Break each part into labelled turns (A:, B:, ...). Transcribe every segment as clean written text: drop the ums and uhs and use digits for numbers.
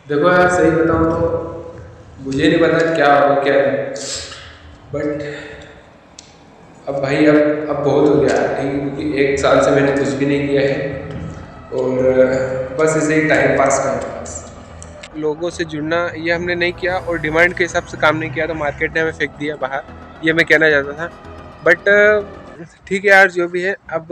A: देखो यार, सही बताऊँ तो मुझे नहीं पता क्या हो क्या नहीं, बट अब भाई अब बहुत हो गया ठीक है, क्योंकि 1 साल से मैंने कुछ भी नहीं किया है और बस ऐसे ही टाइम पास। लोगों से जुड़ना ये हमने नहीं किया और डिमांड के हिसाब से काम नहीं किया तो मार्केट ने हमें फेंक दिया बाहर, ये मैं कहना चाहता था। बट ठीक है यार, जो भी है अब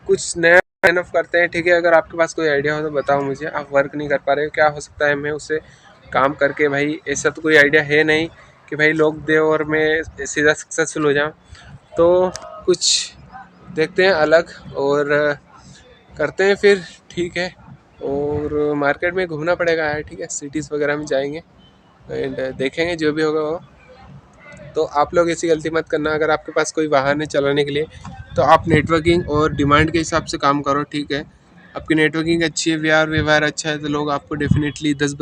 A: कुछ नया साइन ऑफ करते हैं। ठीक है, अगर आपके पास कोई आइडिया हो तो बताओ मुझे। आप वर्क नहीं कर पा रहे हो, क्या हो सकता है मैं उसे काम करके, भाई ऐसा तो कोई आइडिया है नहीं कि भाई लोग दे और मैं सीधा सक्सेसफुल हो जाऊँ। तो कुछ देखते हैं अलग और करते हैं फिर। ठीक है, और मार्केट में घूमना पड़ेगा यार। ठीक है, सिटीज़ वगैरह में जाएंगे एंड देखेंगे जो भी होगा वो। तो आप लोग ऐसी गलती मत करना, अगर आपके पास कोई वाहन है चलाने के लिए तो आप नेटवर्किंग और डिमांड के हिसाब से काम करो। ठीक है, आपकी नेटवर्किंग अच्छी है, व्यवहार अच्छा है तो लोग आपको डेफिनेटली 10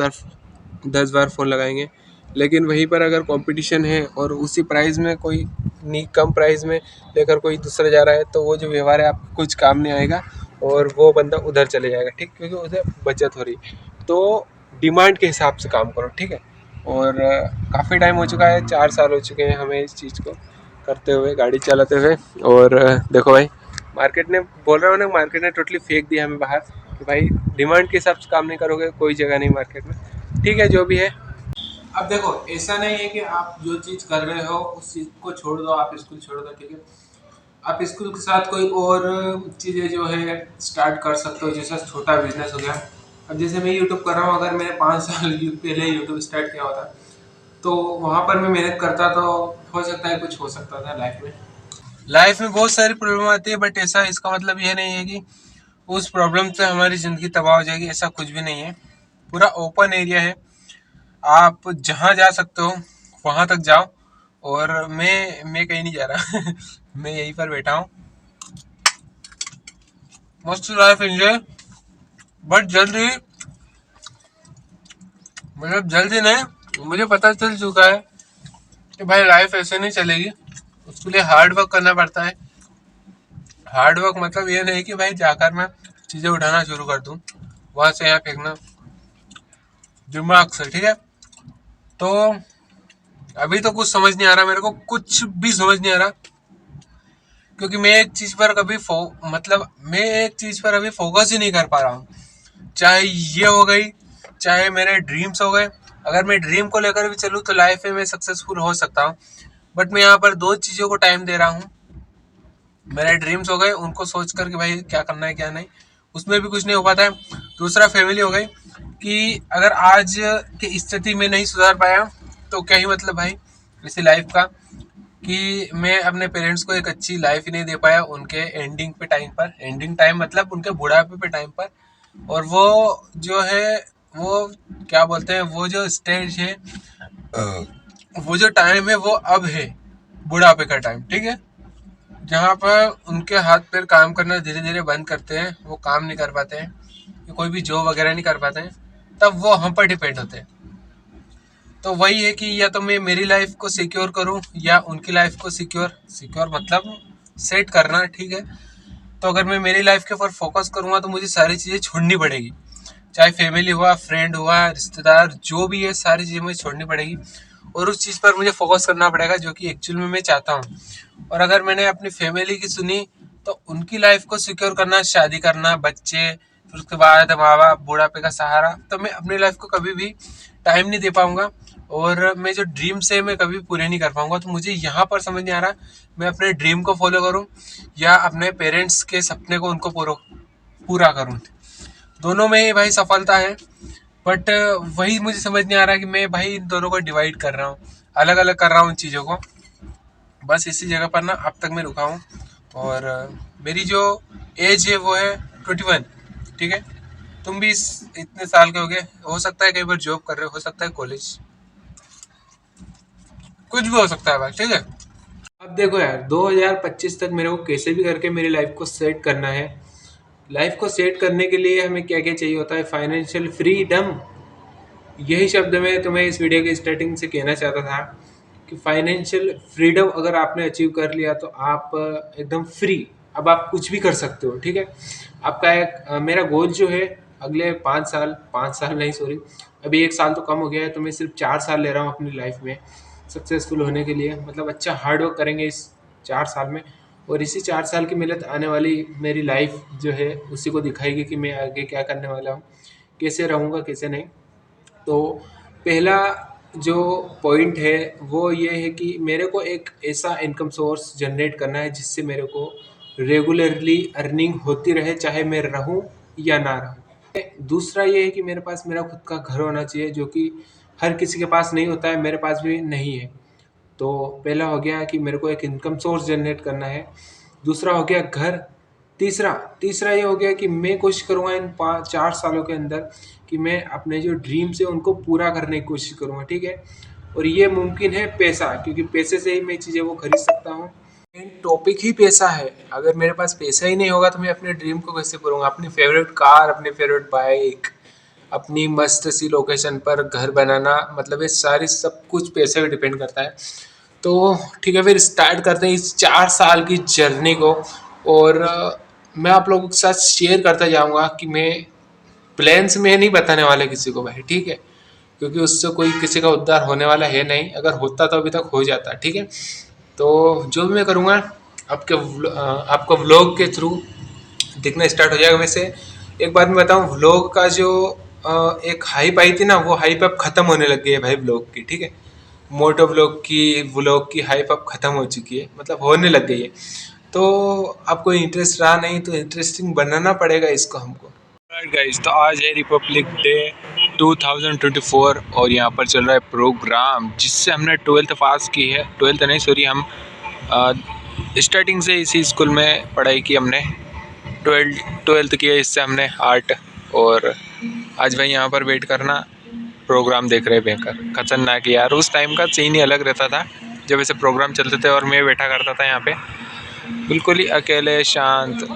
A: बार फ़ोन लगाएंगे। लेकिन वहीं पर अगर कंपटीशन है और उसी प्राइस में कोई नहीं, कम प्राइस में लेकर कोई दूसरा जा रहा है तो वो जो व्यवहार है आपको कुछ काम नहीं आएगा और वो बंदा उधर चले जाएगा। ठीक, क्योंकि उसे बचत हो रही है। तो डिमांड के हिसाब से काम करो। ठीक है, और काफ़ी टाइम हो चुका है, 4 साल हो चुके हैं हमें इस चीज़ को करते हुए, गाड़ी चलाते हुए। और देखो भाई, मार्केट ने, बोल रहा हूँ ना, मार्केट ने टोटली फेंक दिया हमें बाहर कि भाई डिमांड के हिसाब से काम नहीं करोगे कोई जगह नहीं मार्केट में। ठीक है, जो भी है। अब देखो, ऐसा नहीं है कि आप जो चीज़ कर रहे हो उस चीज़ को छोड़ दो, आप स्कूल छोड़ दो। ठीक है, आप स्कूल के साथ कोई और चीज़ें जो है स्टार्ट कर सकते हो, जैसे छोटा बिजनेस हो गया। अब जैसे मैं यूट्यूब कर रहा हूँ, अगर मैंने 5 साल पहले यूट्यूब स्टार्ट किया होता तो वहाँ पर मैं मेहनत करता तो हो सकता है कुछ हो सकता था लाइफ में। लाइफ में बहुत सारी प्रॉब्लम आती है, बट ऐसा इसका मतलब यह नहीं है कि उस प्रॉब्लम से हमारी ज़िंदगी तबाह हो जाएगी, ऐसा कुछ भी नहीं है। पूरा ओपन एरिया है, आप जहाँ जा सकते हो वहाँ तक जाओ। और मैं कहीं नहीं जा रहा मैं यहीं पर बैठा हूँ, मस्त लाइफ एंजॉय। बट जल्दी, मतलब जल्दी नहीं, मुझे पता चल चुका है कि भाई लाइफ ऐसे नहीं चलेगी, उसके लिए हार्ड वर्क करना पड़ता है। हार्ड वर्क मतलब ये नहीं कि भाई जाकर मैं चीज़ें उठाना शुरू कर दूँ, वहाँ से यहाँ फेंकना, दिमाग से। ठीक है, तो अभी तो कुछ समझ नहीं आ रहा, मेरे को कुछ भी समझ नहीं आ रहा, क्योंकि मैं एक चीज़ पर कभी मतलब मैं एक चीज़ पर अभी फोकस ही नहीं कर पा रहा हूँ। चाहे ये हो गई, चाहे मेरे ड्रीम्स हो गए। अगर मैं ड्रीम को लेकर भी चलूँ तो लाइफ में मैं सक्सेसफुल हो सकता हूँ, बट मैं यहाँ पर दो चीज़ों को टाइम दे रहा हूँ। मेरे ड्रीम्स हो गए, उनको सोच कर कि भाई क्या करना है क्या नहीं, उसमें भी कुछ नहीं हो पाता है। दूसरा फैमिली हो गई, कि अगर आज की स्थिति में नहीं सुधार पाया तो क्या ही मतलब भाई इसी लाइफ का, कि मैं अपने पेरेंट्स को एक अच्छी लाइफ ही नहीं दे पाया उनके एंडिंग पे टाइम पर। एंडिंग टाइम मतलब उनके बुढ़ापे पे टाइम पर। और वो जो है, वो क्या बोलते हैं, वो जो स्टेज है, वो जो टाइम है वो अब है, बुढ़ापे का टाइम। ठीक है, जहाँ पर उनके हाथ पैर काम करना धीरे धीरे बंद करते हैं, वो काम नहीं कर पाते हैं, कोई भी जॉब वगैरह नहीं कर पाते हैं, तब वो हम पर डिपेंड होते हैं। तो वही है कि या तो मैं मेरी लाइफ को सिक्योर करूं या उनकी लाइफ को सिक्योर, सिक्योर मतलब सेट करना। ठीक है, तो अगर मैं मेरी लाइफ के ऊपर फोकस करूंगा तो मुझे सारी चीज़ें छोड़नी पड़ेगी, चाहे फैमिली हुआ, फ्रेंड हुआ, रिश्तेदार, जो भी है सारी चीज़ें मुझे छोड़नी पड़ेगी और उस चीज़ पर मुझे फोकस करना पड़ेगा जो कि एक्चुअल में मैं चाहता हूँ। और अगर मैंने अपनी फैमिली की सुनी तो उनकी लाइफ को सिक्योर करना, शादी करना, बच्चे, फिर उसके बाद माँ बाप, बुढ़ापे का सहारा, तो मैं अपनी लाइफ को कभी भी टाइम नहीं दे पाऊंगा और मैं जो ड्रीम्स है मैं कभी पूरे नहीं कर पाऊंगा। तो मुझे यहाँ पर समझ नहीं आ रहा मैं अपने ड्रीम को फॉलो करूँ या अपने पेरेंट्स के सपने को उनको पूरा करूँ। दोनों में ही भाई सफलता है, बट वही मुझे समझ नहीं आ रहा कि मैं भाई इन दोनों को डिवाइड कर रहा हूँ, अलग अलग कर रहा हूँ इन चीज़ों को। बस इसी जगह पर ना अब तक मैं रुका हूँ। और मेरी जो एज है वो है 21। ठीक है, तुम भी इतने साल के हो गए, हो सकता है कई बार जॉब कर रहे हो सकता है कॉलेज, कुछ भी हो सकता है भाई। ठीक है, अब देखो यार, 2025 तक मेरे को कैसे भी करके मेरी लाइफ को सेट करना है। लाइफ को सेट करने के लिए हमें क्या क्या चाहिए होता है, फाइनेंशियल फ्रीडम। यही शब्द मैं तुम्हें इस वीडियो के स्टार्टिंग से कहना चाहता था कि फाइनेंशियल फ्रीडम अगर आपने अचीव कर लिया तो आप एकदम फ्री, अब आप कुछ भी कर सकते हो। ठीक है, आपका एक मेरा गोल जो है, अगले 5 साल नहीं सॉरी, अभी 1 साल तो कम हो गया है, तो मैं सिर्फ 4 साल ले रहा हूँ अपनी लाइफ में सक्सेसफुल होने के लिए। मतलब अच्छा हार्ड वर्क करेंगे इस 4 साल में, और इसी 4 साल की मेहनत आने वाली मेरी लाइफ जो है उसी को दिखाएगी कि मैं आगे क्या करने वाला हूँ, कैसे रहूँगा कैसे नहीं। तो पहला जो पॉइंट है वो ये है कि मेरे को एक ऐसा इनकम सोर्स जनरेट करना है जिससे मेरे को रेगुलरली अर्निंग होती रहे, चाहे मैं रहूं या ना रहूं। दूसरा ये है कि मेरे पास मेरा खुद का घर होना चाहिए, जो कि हर किसी के पास नहीं होता है, मेरे पास भी नहीं है। तो पहला हो गया कि मेरे को एक इनकम सोर्स जनरेट करना है। दूसरा हो गया घर। तीसरा तीसरा ये हो गया कि मैं कोशिश करूँगा इन 4 सालों के अंदर कि मैं अपने जो ड्रीम्स है उनको पूरा करने की कोशिश करूँगा, ठीक है। और ये मुमकिन है पैसा, क्योंकि पैसे से ही मैं चीज़ें वो खरीद सकता हूँ। मेन टॉपिक ही पैसा है। अगर मेरे पास पैसा ही नहीं होगा तो मैं अपने ड्रीम को कैसे करूँगा? अपनी फेवरेट कार, अपनी फेवरेट बाइक, अपनी मस्त सी लोकेशन पर घर बनाना, मतलब ये सारी सब कुछ पैसे पे डिपेंड करता है। तो ठीक है, फिर स्टार्ट करते हैं इस 4 साल की जर्नी को। और मैं आप लोगों के साथ शेयर करता जाऊंगा कि मैं प्लान्स में नहीं बताने वाला किसी को भाई, ठीक है, क्योंकि उससे कोई किसी का उद्धार होने वाला है नहीं। अगर होता तो अभी तक हो जाता, ठीक है। तो जो भी मैं करूँगा आपको व्लॉग के थ्रू दिखना स्टार्ट हो जाएगा। वैसे एक बात मैं बताऊँ, व्लॉग का जो एक हाइप आई थी ना, वो हाइप अब ख़त्म होने लग गई है भाई व्लॉग की, ठीक है। मोटो व्लॉग की हाइप अब ख़त्म हो चुकी है, मतलब होने लग गई है। तो आपको इंटरेस्ट रहा नहीं तो इंटरेस्टिंग बनाना पड़ेगा इसको हमको। राइट गाइस, तो आज है रिपब्लिक डे 2024 और यहाँ पर चल रहा है प्रोग्राम जिससे हमने 12th पास की है। 12th नहीं सॉरी, हम स्टार्टिंग से इसी स्कूल में पढ़ाई की हमने। 12th की है, इससे हमने आर्ट। और आज भाई यहाँ पर वेट करना, प्रोग्राम देख रहे बेकार खतरनाक यार। उस टाइम का सीन ही अलग रहता था जब ऐसे प्रोग्राम चलते थे और मैं बैठा करता था यहाँ पे बिल्कुल ही अकेले शांत।